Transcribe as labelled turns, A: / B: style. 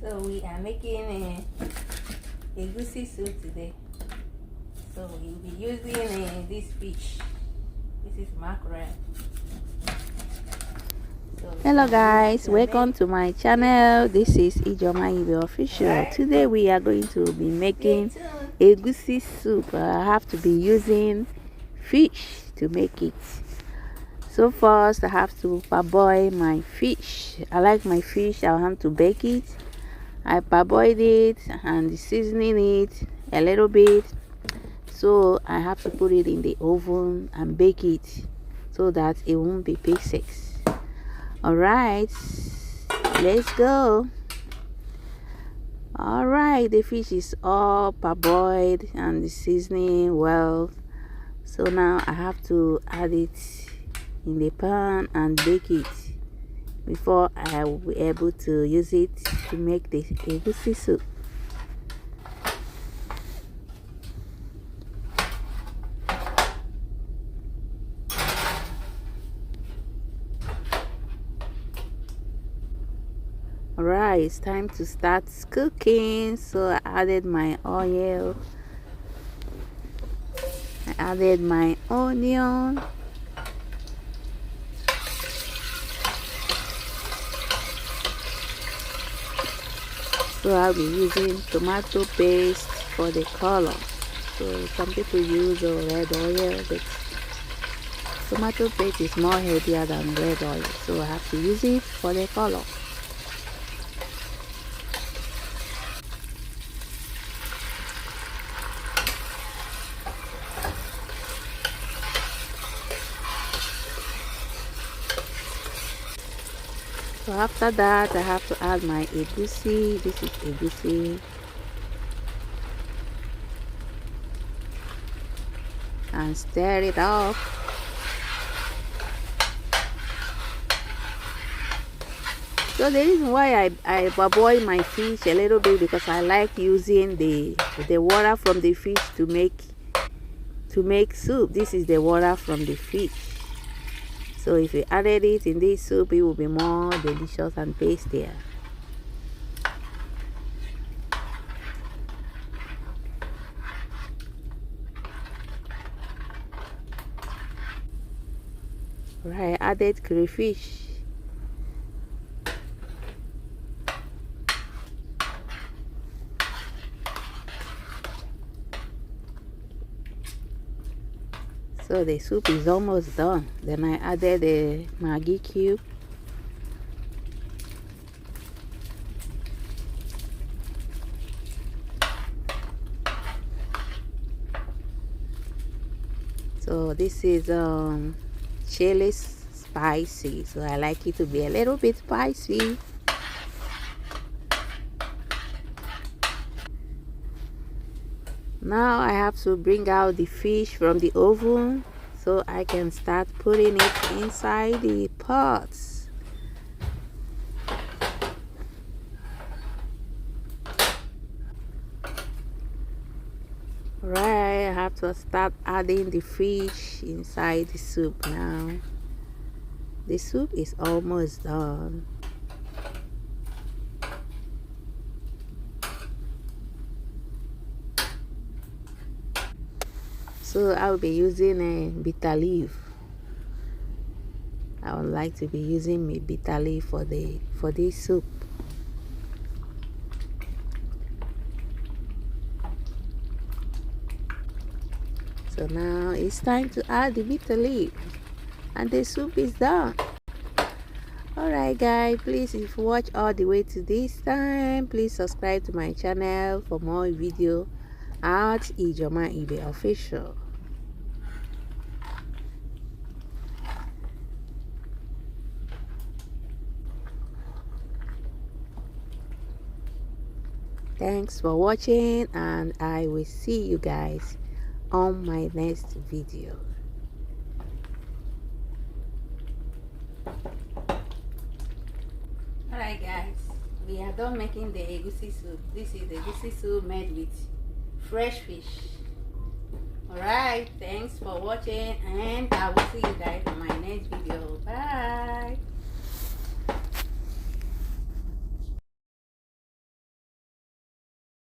A: So we are making a egusi soup today. So we'll be using this fish. This is mackerel. So
B: hello guys, welcome to my channel. This is Ijoma Ibe Official. Today we are going to be making egusi soup. I have to be using fish to make it. So first I have to parboil my fish. I like my fish. I want to bake it. I parboiled it and seasoning it a little bit. So I have to put it in the oven and bake it so that it won't be pieces. Alright, let's go. Alright, the fish is all parboiled and the seasoning well. So now I have to add it in the pan and bake it before I will be able to use it to make the egusi soup. Alright, it's time to start cooking. So I added my oil, I added my onion, so I'll be using tomato paste for the color. So some people use red oil, but tomato paste is more healthier than red oil, so I have to use it for the color. So after that, I have to add my egusi. This is egusi. And stir it up. So the reason why I parboil my fish a little bit, because I like using the water from the fish to make soup. This is the water from the fish. So if you added it in this soup, it will be more delicious and tastier. Right, I added crayfish. So the soup is almost done. Then I added the Maggi cube. So this is chili spicy. So I like it to be a little bit spicy. Now I have to bring out the fish from the oven so I can start putting it inside the pots. Right, I have to start adding the fish inside the soup now. The soup is almost done. So I will be using a bitter leaf. I would like to be using my bitter leaf for this soup. So now it's time to add the bitter leaf, and the soup is done. Alright guys, please, if you watch all the way to this time, please subscribe to my channel for more video at Ijoma Ibe Official. Thanks for watching, and I will see you guys on my next video.
A: Alright guys, we are done making the egusi soup. This is the egusi soup made with fresh fish. Alright, thanks for watching, and I will see you guys in my next video. Bye.